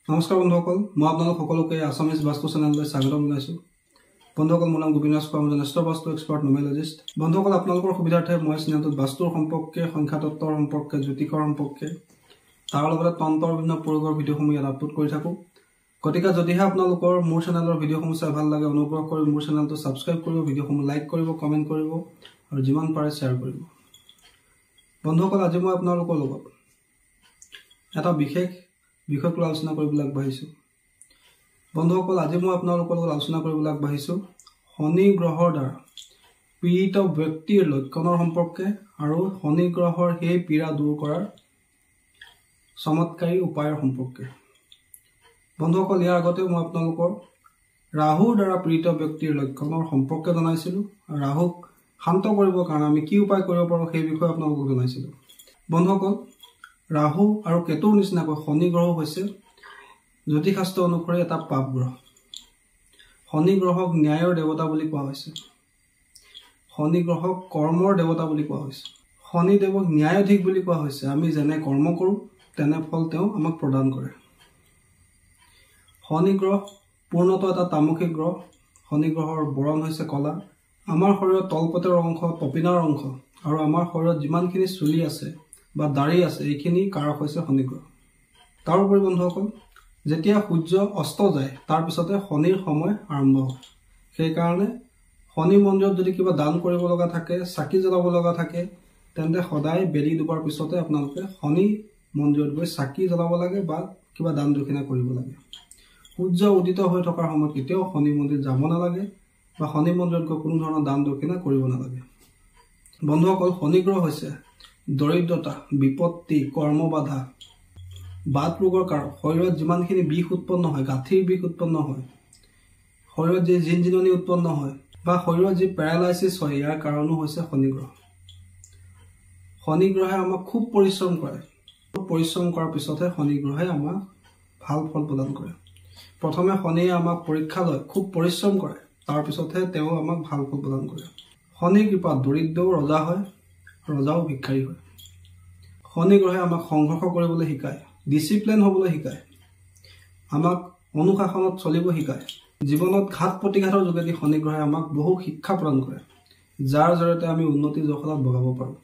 নমস্কাৰ বন্ধুসকল, মই আপোনালোক সকলোকে আছামিজ বাস্তু চেনেললৈ স্বাগতম জনাইছোঁ। বন্ধুসকল, মোৰ নাম গোবিন্দ ৰাজ, মই এজন বাস্তু এক্সপাৰ্ট নোমেলজিষ্ট। বন্ধুসকল, আপোনালোকৰ সুবিধাৰ্থে মই চেনেলটোত বাস্তুৰ সম্পৰ্কে, সংখ্যাতত্বৰ সম্পৰ্কে, জ্যোতিষৰ সম্পৰ্কে, তাৰ লগতে তন্ত্ৰৰ বিভিন্ন প্ৰয়োগৰ ভিডিঅ'সমূহ ইয়াত আপলোড কৰি থাকোঁ। গতিকে যদিহে আপোনালোকৰ মোৰ চেনেলৰ ভিডিঅ'সমূহ চাই ভাল লাগে, অনুগ্ৰহ কৰি মোৰ চেনেলটো ছাবস্ক্ৰাইব কৰিব, ভিডিঅ'সমূহ লাইক কৰিব, কমেণ্ট কৰিব আৰু যিমান পাৰে শ্বেয়াৰ কৰিব। বন্ধুসকল, আজি মই আপোনালোকৰ লগত এটা বিশেষ বিষয়ক লৈ আলোচনা কৰিবলৈ আগবাঢ়িছোঁ। বন্ধুসকল, আজি মই আপোনালোকৰ লগত আলোচনা কৰিবলৈ আগবাঢ়িছোঁ শনি গ্ৰহৰ দ্বাৰা পীড়িত ব্যক্তিৰ লক্ষণৰ সম্পৰ্কে আৰু শনি গ্ৰহৰ সেই পীড়া দূৰ কৰাৰ চমৎকাৰী উপায়ৰ সম্পৰ্কে। বন্ধুসকল, ইয়াৰ আগতে মই আপোনালোকৰ ৰাহুৰ দ্বাৰা পীড়িত ব্যক্তিৰ লক্ষণৰ সম্পৰ্কে জনাইছিলোঁ। ৰাহুক শান্ত কৰিবৰ কাৰণে আমি কি উপায় কৰিব পাৰোঁ সেই বিষয়ে আপোনালোকক জনাইছিলোঁ। বন্ধুসকল, ৰাহু আৰু কেতুৰ নিচিনাকৈ শনি গ্ৰহ হৈছে জ্যোতিষশাস্ত্ৰ অনুসৰি এটা পাপ গ্ৰহ। শনি গ্ৰহক ন্যায়ৰ দেৱতা বুলি কোৱা হৈছে। শনি গ্ৰহক কৰ্মৰ দেৱতা বুলি কোৱা হৈছে। শনিদেৱক ন্যায়াধীশ বুলি কোৱা হৈছে। আমি যেনে কৰ্ম কৰোঁ তেনে ফল তেওঁ আমাক প্ৰদান কৰে। শনি গ্ৰহ পূৰ্ণতঃ এটা তামসিক গ্ৰহ। শনি গ্ৰহৰ বৰণ হৈছে কলা। আমাৰ শৰীৰৰ তলপেটৰ অংশ, তপিনাৰ অংশ আৰু আমাৰ শৰীৰত যিমানখিনি চুলি আছে বা দাড়ি আছে, এইখিনি কাৰক হৈছে শনি গ্ৰহ। তাৰোপৰি বন্ধুসকল, যেতিয়া সূৰ্য অস্ত যায় তাৰ পিছতে শনিৰ সময় আৰম্ভ হয়। সেইকাৰণে শনি মন্দিৰত যদি কিবা দান কৰিব লগা থাকে, চাকি জ্বলাব লগা থাকে, তেন্তে সদায় বেলি ডুবাৰ পিছতে আপোনালোকে শনি মন্দিৰত গৈ চাকি জ্বলাব লাগে বা কিবা দান দক্ষিণা কৰিব লাগে। সূৰ্য উদিত হৈ থকাৰ সময়ত কেতিয়াও শনি মন্দিৰত যাব নালাগে বা শনি মন্দিৰত গৈ কোনো ধৰণৰ দান দক্ষিণা কৰিব নালাগে। বন্ধুসকল, শনি গ্ৰহ হৈছে দৰিদ্ৰতা, বিপত্তি, কৰ্মবাধা, বাত ৰোগৰ কাৰক। শৰীৰত যিমানখিনি বিষ উৎপন্ন হয়, গাঁঠিৰ বিষ উৎপন্ন হয়, শৰীৰত যি জিনজিননি উৎপন্ন হয় বা শৰীৰত যি পেৰালাইচিছ হয়, ইয়াৰ কাৰণো হৈছে শনি গ্ৰহ। শনি গ্ৰহে আমাক খুব পৰিশ্ৰম কৰে। পৰিশ্ৰম কৰাৰ পিছতহে শনি গ্ৰহে আমাক ভাল ফল প্ৰদান কৰে। প্ৰথমে শনিয়ে আমাক পৰীক্ষা লয়, খুব পৰিশ্ৰম কৰে, তাৰপিছতহে তেওঁ আমাক ভাল ফল প্ৰদান কৰে। শনিৰ কৃপাত দৰিদ্ৰও ৰজা হয়, ৰজাও ভিক্ষাৰী হয়। শনি গ্ৰহে আমাক সংঘৰ্ষ কৰিবলৈ শিকায়, ডিচিপ্লিন হ'বলৈ শিকায়, আমাক অনুশাসনত চলিব শিকায়। জীৱনত ঘাত প্ৰতিঘাতৰ যোগেদি শনি গ্ৰহে আমাক বহু শিক্ষা প্ৰদান কৰে, যাৰ জৰিয়তে আমি উন্নতিৰ জখলাত বগাব পাৰোঁ।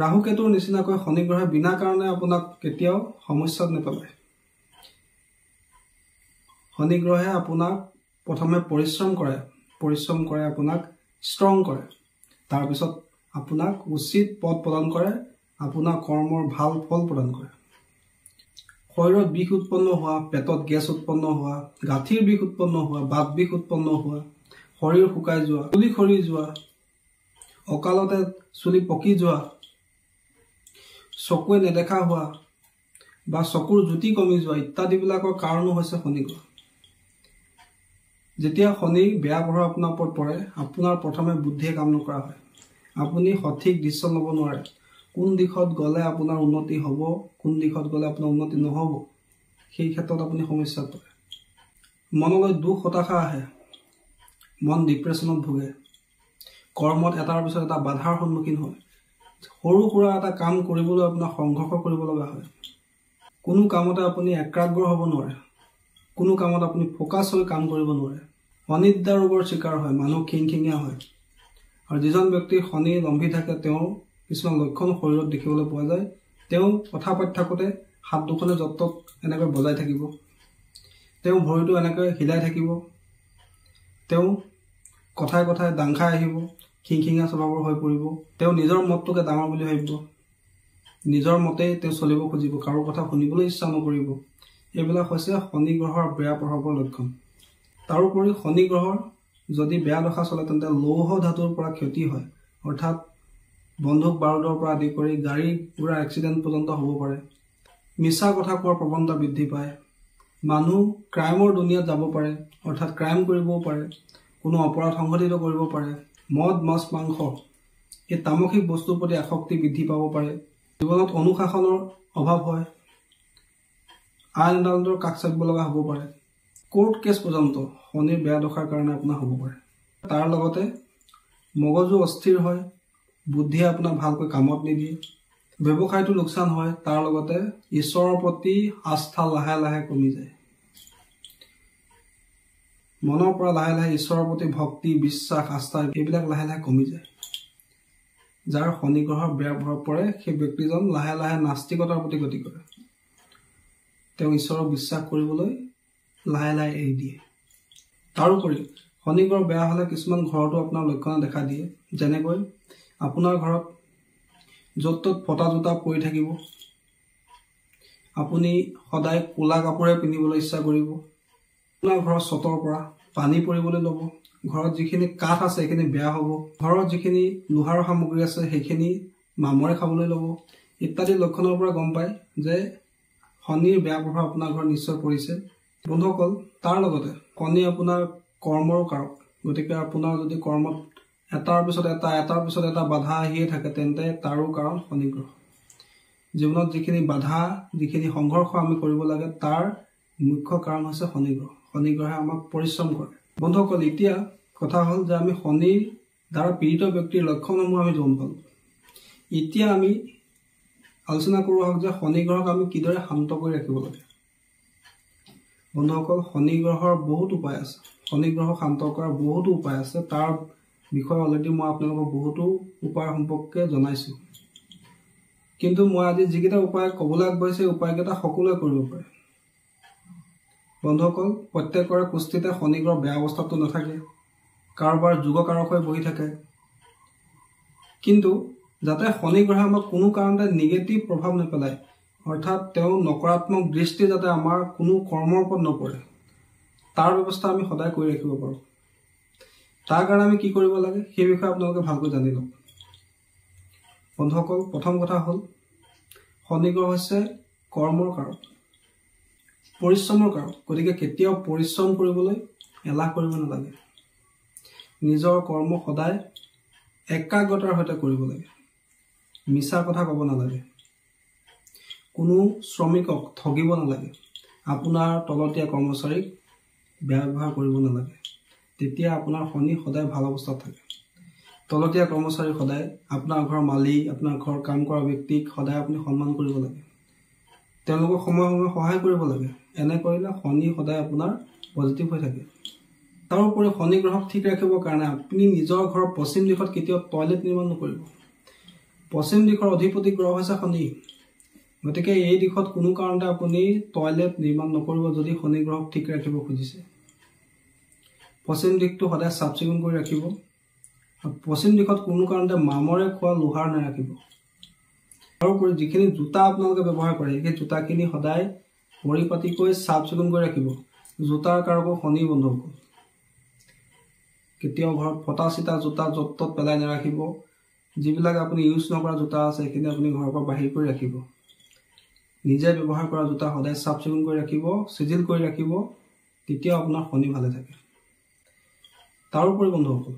ৰাহু কেতুৰ নিচিনাকৈ শনি গ্ৰহে বিনা কাৰণে আপোনাক কেতিয়াও সমস্যাত নেপেলায়। শনি গ্ৰহে আপোনাক প্ৰথমে পৰিশ্ৰম কৰে, আপোনাক ষ্ট্ৰং কৰে, তাৰপিছত আপোনাক উচিত পথ প্ৰদান কৰে, আপোনাৰ কৰ্মৰ ভাল ফল প্ৰদান কৰে। শৰীৰত বিষ উৎপন্ন হোৱা, পেটত গেছ উৎপন্ন হোৱা, গাঁঠিৰ বিষ উৎপন্ন হোৱা, বাত বিষ উৎপন্ন হোৱা, শৰীৰ শুকাই যোৱা, চুলি সৰি যোৱা, অকালতে চুলি পকি যোৱা, চকুৱে নেদেখা হোৱা বা চকুৰ জ্যোতি কমি যোৱা ইত্যাদিবিলাকৰ কাৰণো হৈছে শনি গ্ৰহ। যেতিয়া শনি বেয়া প্ৰভাৱ আপোনাৰ ওপৰত পৰে, আপোনাৰ প্ৰথমে বুদ্ধিয়ে কাম নকৰা হয়। আপুনি সঠিক ডিচিশ্যন ল'ব নোৱাৰে। কোন দিশত গ'লে আপোনাৰ উন্নতি হ'ব, কোন দিশত গ'লে আপোনাৰ উন্নতি নহ'ব, সেই ক্ষেত্ৰত আপুনি সমস্যাত পৰে। মনলৈ দুখ হতাশা আহে, মন ডিপ্ৰেশ্যনত ভোগে, কৰ্মত এটাৰ পিছত এটা বাধাৰ সন্মুখীন হয়, সৰু সুৰা এটা কাম কৰিবলৈ আপোনাৰ সংঘৰ্ষ কৰিব লগা হয়। কোনো কামতে আপুনি একাগ্ৰ হ'ব নোৱাৰে, কোনো কামত আপুনি ফ'কাছ হৈ কাম কৰিব নোৱাৰে। অনিদ্ৰা ৰোগৰ চিকাৰ হয়, মানুহ খিংখিঙীয়া হয়। আৰু যিজন ব্যক্তিৰ শনি লম্ভি থাকে, তেওঁৰ কিছুমান লক্ষণ শৰীৰত দেখিবলৈ পোৱা যায়। তেওঁ কথা পাতি থাকোঁতে হাত দুখনে য'ত এনেকৈ বজাই থাকিব, তেওঁ ভৰিটো এনেকৈ হিলাই থাকিব, তেওঁ কথাই কথাই দাং খাই আহিব, খিংখিঙীয়া স্বভাৱৰ হৈ পৰিব, তেওঁ নিজৰ মতটোকে ডাঙৰ বুলি ভাবিব, নিজৰ মতেই তেওঁ চলিব খুজিব, কাৰো কথা শুনিবলৈ ইচ্ছা নকৰিব। এইবিলাক হৈছে শনি গ্ৰহৰ বেয়া প্ৰভাৱৰ লক্ষণ। তাৰোপৰি শনি গ্ৰহৰ যদি বেয়া দশা চলে, তেন্তে লৌহ ধাতুৰ পৰা ক্ষতি হয়, অৰ্থাৎ বন্দুক বাৰুদৰ পৰা আদি কৰি গাড়ী ঘোঁৰা এক্সিডেণ্ট পৰ্যন্ত হ'ব পাৰে। মিছা কথা কোৱাৰ প্ৰৱণতা বৃদ্ধি পায়। মানুহ ক্ৰাইমৰ দুনিয়াত যাব পাৰে, অৰ্থাৎ ক্ৰাইম কৰিবও পাৰে, কোনো অপৰাধ সংঘটিত কৰিব পাৰে। মদ, মাছ, মাংস এই তামসিক বস্তুৰ প্ৰতি আসক্তি বৃদ্ধি পাব পাৰে। জীৱনত অনুশাসনৰ অভাৱ হয়, আইন আদালতৰ কাষ চাপিব লগা হ'ব পাৰে। কোৰ্ট কেছ পৰ্যন্ত শনিৰ বেয়া দশাৰ কাৰণে আপোনাৰ হ'ব পাৰে। তাৰ লগতে মগজু অস্থিৰ হয়, বুদ্ধিয়ে আপোনাক ভালকৈ কামত নিদিয়ে, ব্যৱসায়টো লোকচান হয়, তাৰ লগতে ঈশ্বৰৰ প্ৰতি আস্থা লাহে লাহে কমি যায়। মনৰ পৰা লাহে লাহে ঈশ্বৰৰ প্ৰতি ভক্তি বিশ্বাস আস্থা এইবিলাক লাহে লাহে কমি যায়। যাৰ শনি গ্ৰহৰ বেয়া প্ৰভাৱ পৰে সেই ব্যক্তিজন লাহে লাহে নাস্তিকতাৰ প্ৰতি গতি কৰে। তেওঁ ঈশ্বৰক বিশ্বাস কৰিবলৈ লাহে লাহে এৰি দিয়ে। তাৰোপৰি শনি গ্ৰহ বেয়া হ'লে কিছুমান ঘৰতো আপোনাৰ লক্ষণ দেখা দিয়ে। যেনেকৈ আপোনাৰ ঘৰত য'ত ত'ত ফটা জোতা পৰি থাকিব, আপুনি সদায় ক'লা কাপোৰে পিন্ধিবলৈ ইচ্ছা কৰিব, আপোনাৰ ঘৰৰ চটৰ পৰা পানী পৰিবলৈ ল'ব, ঘৰত যিখিনি কাঠ আছে সেইখিনি বেয়া হ'ব, ঘৰত যিখিনি লোহাৰ সামগ্ৰী আছে সেইখিনি মামৰে খাবলৈ ল'ব ইত্যাদি লক্ষণৰ পৰা গম পায় যে শনিৰ বেয়া প্ৰভাৱ আপোনাৰ ঘৰত নিশ্চয় পৰিছে। বন্ধুসকল, তাৰ লগতে শনি আপোনাৰ কৰ্মৰ কাৰক। গতিকে আপোনাৰ যদি কৰ্মত এটাৰ পিছত এটা বাধা আহিয়ে থাকে তেন্তে তাৰো কাৰণ শনি গ্ৰহ। জীৱনত যিখিনি বাধা যিখিনি সংঘৰ্ষ আমি কৰিব লাগে তাৰ মুখ্য কাৰণ হৈছে শনি গ্ৰহ। শনি গ্ৰহে আমাক পৰিশ্ৰম কৰে। বন্ধুসকল, এতিয়া কথা হ'ল যে আমি শনিৰ দ্বাৰা পীড়িত ব্যক্তিৰ লক্ষণসমূহ আমি গম পালোঁ। এতিয়া আমি আলোচনা কৰোঁ হওক যে শনি গ্ৰহক আমি কিদৰে শান্ত কৰি ৰাখিব লাগে। বন্ধুসকল, শনি গ্ৰহৰ বহুত উপায় আছে। শনি গ্ৰহক শান্ত কৰাৰ বহুতো উপায় আছে। তাৰ বিষয়ে অলৰেডি মই আপোনালোকক বহুতো উপায় সম্পৰ্কে জনাইছোঁ। কিন্তু মই আজি যিকেইটা উপায় ক'বলৈ আগবাঢ়িছোঁ সেই উপায়কেইটা সকলোৱে কৰিব পাৰে। বন্ধুসকল, প্ৰত্যেকৰে কুষ্ঠিতে শনি গ্ৰহ বেয়া অৱস্থাতো নাথাকে, কাৰোবাৰ যোগকাৰক হৈ বহি থাকে। কিন্তু যাতে শনি গ্ৰহে আমাক কোনো কাৰণতে নিগেটিভ প্ৰভাৱ নেপেলায়, অৰ্থাৎ তেওঁ নকাৰাত্মক দৃষ্টি যাতে আমাৰ কোনো কৰ্মৰ ওপৰত নপৰে, তাৰ ব্যৱস্থা আমি সদায় কৰি ৰাখিব পাৰোঁ। তাৰ কাৰণে আমি কি কৰিব লাগে সেই বিষয়ে আপোনালোকে ভালকৈ জানি লওক। বন্ধুসকল, প্ৰথম কথা হ'ল শনি গ্ৰহ হৈছে কৰ্মৰ কাৰক, পৰিশ্ৰমৰ কাৰক। গতিকে কেতিয়াও পৰিশ্ৰম কৰিবলৈ এলাহ কৰিব নালাগে। নিজৰ কৰ্ম সদায় একাগ্ৰতাৰ সৈতে কৰিব লাগে। মিছা কথা ক'ব নালাগে। কোনো শ্ৰমিকক ঠগিব নালাগে। আপোনাৰ তলতীয়া কৰ্মচাৰীক বেয়া ব্যৱহাৰ কৰিব নালাগে। তেতিয়া আপোনাৰ শনি সদায় ভাল অৱস্থাত থাকে। তলতীয়া কৰ্মচাৰী সদায় আপোনাৰ ঘৰৰ মালিক, আপোনাৰ ঘৰৰ কাম কৰা ব্যক্তিক সদায় আপুনি সন্মান কৰিব লাগে। তেওঁলোকক সময়ে সময়ে সহায় কৰিব লাগে। এনে কৰিলে শনি সদায় আপোনাৰ পজিটিভ হৈ থাকে। তাৰোপৰি শনি গ্ৰহক ঠিক ৰাখিবৰ কাৰণে আপুনি নিজৰ ঘৰৰ পশ্চিম দিশত কেতিয়াও টয়লেট নিৰ্মাণ নকৰিব। পশ্চিম দিশৰ অধিপতি গ্ৰহ হৈছে শনি। গতিকে এই দিশত কোনো কাৰণতে আপুনি টয়লেট নিৰ্মাণ নকৰিব যদি শনি গ্ৰহক ঠিক ৰাখিব খুজিছে। পশ্চিম দিশটো সদায় চাফ চিকুণ কৰি ৰাখিব। পশ্চিম দিশত কোনো কাৰণতে মামৰে খোৱা লোহাৰ নাৰাখিব। তাৰোপৰি যিখিনি জোতা আপোনালোকে ব্যৱহাৰ কৰে সেই জোতাখিনি সদায় পৰিপাটিকৈ চাফ চিকুণ কৰি ৰাখিব। জোতাৰ কাৰকো শনি। বন্ধুসকল, কেতিয়াও ঘৰত ফটা চিটা জোতা য'ত ত'ত পেলাই নাৰাখিব। যিবিলাক আপুনি ইউজ নকৰা জোতা আছে সেইখিনি আপুনি ঘৰৰ পৰা বাহিৰ কৰি ৰাখিব। নিজে ব্যৱহাৰ কৰা জোতা সদায় চাফ চিকুণ কৰি ৰাখিব, চিজিল কৰি ৰাখিব, তেতিয়াও আপোনাৰ শনি ভালে থাকে। তাৰোপৰি বন্ধুসকল,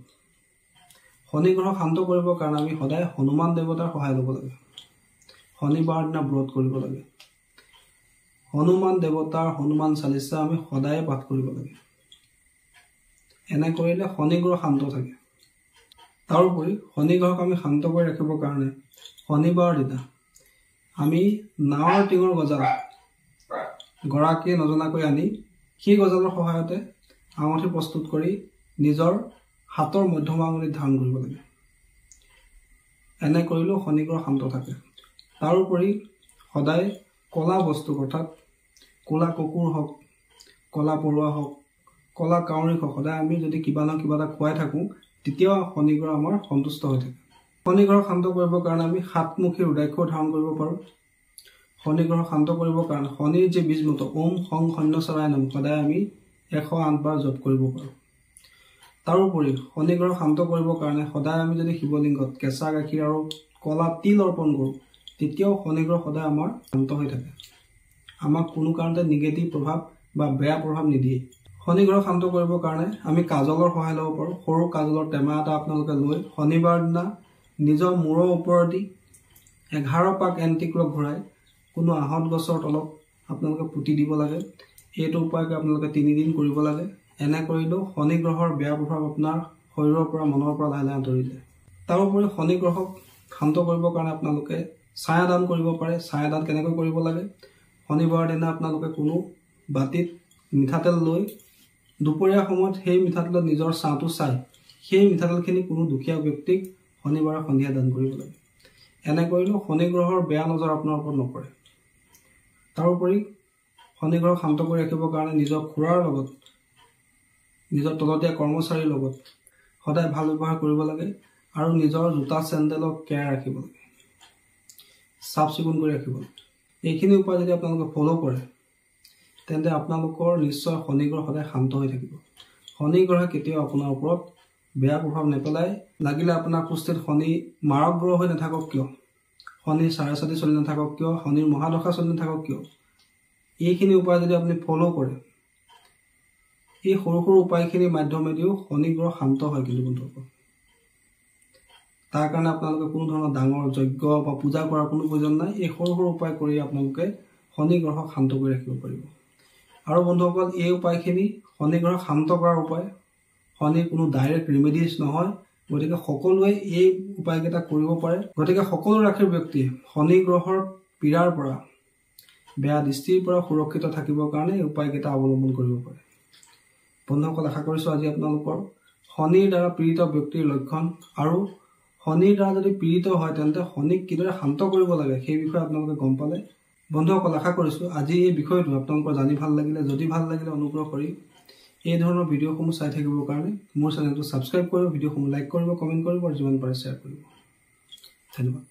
শনি গ্ৰহক শান্ত কৰিবৰ কাৰণে আমি সদায় হনুমান দেৱতাৰ সহায় ল'ব লাগে। শনিবাৰৰ দিনা ব্ৰত কৰিব লাগে। হনুমান দেৱতাৰ হনুমান চালিচা আমি সদায় পাঠ কৰিব লাগে। এনে কৰিলে শনি গ্ৰহ শান্ত থাকে। তাৰোপৰি শনি গ্ৰহক আমি শান্ত কৰি ৰাখিবৰ কাৰণে শনিবাৰৰ দিনা আমি নাৱৰ টিঙৰ গজাল গৰাকীয়ে নজনাকৈ আনি সেই গজালৰ সহায়তে আঙুঠি প্ৰস্তুত কৰি নিজৰ হাতৰ মধ্যমা আঙুলিত ধাৰণ কৰিব লাগে। এনে কৰিলেও শনি গ্ৰহ শান্ত থাকে। তাৰোপৰি সদায় ক'লা বস্তু, অৰ্থাৎ ক'লা কুকুৰ হওক, ক'লা পৰুৱা হওক, ক'লা কাউৰী হওক, সদায় আমি যদি কিবা নহয় কিবা এটা খুৱাই থাকোঁ তেতিয়াও শনি গ্ৰহ আমাৰ সন্তুষ্ট হৈ থাকে। শনি গ্ৰহ শান্ত কৰিবৰ কাৰণে আমি সাতমুখী ৰুদ্ৰাক্ষ ধাৰণ কৰিব পাৰোঁ। শনি গ্ৰহ শান্ত কৰিবৰ কাৰণে শনিৰ যি বীজ মন্ত্ৰ ওম শং শন্যচৰাই নাম সদায় আমি 108 বাৰ জপ কৰিব পাৰোঁ। তাৰোপৰি শনি গ্ৰহ শান্ত কৰিবৰ কাৰণে সদায় আমি যদি শিৱলিংগত কেঁচা গাখীৰ আৰু ক'লা তিল অৰ্পণ কৰোঁ তেতিয়াও শনি গ্ৰহ সদায় আমাৰ শান্ত হৈ থাকে। আমাক কোনো কাৰণতে নিগেটিভ প্ৰভাৱ বা বেয়া প্ৰভাৱ নিদিয়ে। শনি গ্ৰহ শান্ত কৰিবৰ কাৰণে আমি কাজলৰ সহায় ল'ব পাৰোঁ। সৰু কাজলৰ টেমা এটা আপোনালোকে লৈ শনিবাৰ দিনা নিজৰ মূৰৰ ওপৰেদি 11 পাক এণ্টিক্লক ঘূৰাই কোনো আহঁত গছৰ তলত আপোনালোকে পুতি দিব লাগে। এইটো উপায়কে আপোনালোকে 3 দিন কৰিব লাগে। এনে কৰিলেও শনি গ্ৰহৰ বেয়া প্ৰভাৱ আপোনাৰ শৰীৰৰ পৰা মনৰ পৰা লাহে লাহে আঁতৰি যায়। তাৰোপৰি শনি গ্ৰহক শান্ত কৰিবৰ কাৰণে আপোনালোকে ছায়া দান কৰিব পাৰে। ছায়া দান কেনেকৈ কৰিব লাগে? শনিবাৰৰ দিনা আপোনালোকে কোনো বাতিত মিঠাতেল লৈ দুপৰীয়া সময়ত সেই মিঠাতেলত নিজৰ ছাঁটো চাই সেই মিঠাতেলখিনি কোনো দুখীয়া ব্যক্তিক শনিবাৰে সন্ধিয়া দান কৰিব লাগে। এনে কৰিলেও শনি গ্ৰহৰ বেয়া নজৰ আপোনাৰ ওপৰত নপৰে। তাৰোপৰি শনি গ্ৰহক শান্ত কৰি ৰাখিবৰ কাৰণে নিজৰ খুৰাৰ লগত, নিজৰ তলতীয়া কৰ্মচাৰীৰ লগত সদায় ভাল ব্যৱহাৰ কৰিব লাগে আৰু নিজৰ জোতা চেণ্ডেলক কেয়াৰ ৰাখিব লাগে, চাফ চিকুণ কৰি ৰাখিব লাগে। এইখিনি উপায় যদি আপোনালোকে ফ'ল' কৰে তেন্তে আপোনালোকৰ নিশ্চয় শনি গ্ৰহ সদায় শান্ত হৈ থাকিব। শনি গ্ৰহে কেতিয়াও আপোনাৰ ওপৰত বেয়া প্ৰভাৱ নেপেলায়। লাগিলে আপোনাৰ কুষ্ঠিত শনি মাৰক গ্ৰহ হৈ নাথাকক কিয়, শনিৰ চাৰেচাতি চলি নাথাকক কিয়, শনিৰ মহাদশা চলি নাথাকক কিয়, এইখিনি উপায় যদি আপুনি ফ'ল' কৰে, এই সৰু সৰু উপায়খিনিৰ মাধ্যমেদিও শনি গ্ৰহ শান্ত হয়। কিন্তু বন্ধুসকল, তাৰ কাৰণে আপোনালোকে কোনো ধৰণৰ ডাঙৰ যজ্ঞ বা পূজা কৰাৰ কোনো প্ৰয়োজন নাই। এই সৰু সৰু উপায় কৰি আপোনালোকে শনি গ্ৰহক শান্ত কৰি ৰাখিব পাৰিব। আৰু বন্ধুসকল, এই উপায়খিনি শনি গ্ৰহক শান্ত কৰাৰ উপায়, শনিৰ কোনো ডাইৰেক্ট ৰিমেডিজ নহয়। গতিকে সকলোৱে এই উপায়কেইটা কৰিব পাৰে। গতিকে সকলো ৰাশিৰ ব্যক্তিয়ে শনি গ্ৰহৰ পীড়াৰ পৰা, বেয়া দৃষ্টিৰ পৰা সুৰক্ষিত থাকিবৰ কাৰণে এই উপায়কেইটা অৱলম্বন কৰিব পাৰে। বন্ধুসকল, আশা কৰিছোঁ আজি আপোনালোকৰ শনিৰ দ্বাৰা পীড়িত ব্যক্তিৰ লক্ষণ আৰু শনিৰ দ্বাৰা যদি পীড়িত হয় তেন্তে শনিক কিদৰে শান্ত কৰিব লাগে সেই বিষয়ে আপোনালোকে গম পালে। বন্ধুসকল, আশা কৰিছোঁ আজি এই বিষয়টো আপোনালোকৰ জানি ভাল লাগিলে। যদি ভাল লাগিলে অনুগ্ৰহ কৰি এই ধৰণৰ ভিডিঅ'সমূহ চাই থাকিবৰ কাৰণে মোৰ চেনেলটো ছাবস্ক্ৰাইব কৰিব, ভিডিঅ'সমূহ লাইক কৰিব, কমেণ্ট কৰিব আৰু যিমান পাৰে শ্বেয়াৰ কৰিব। ধন্যবাদ।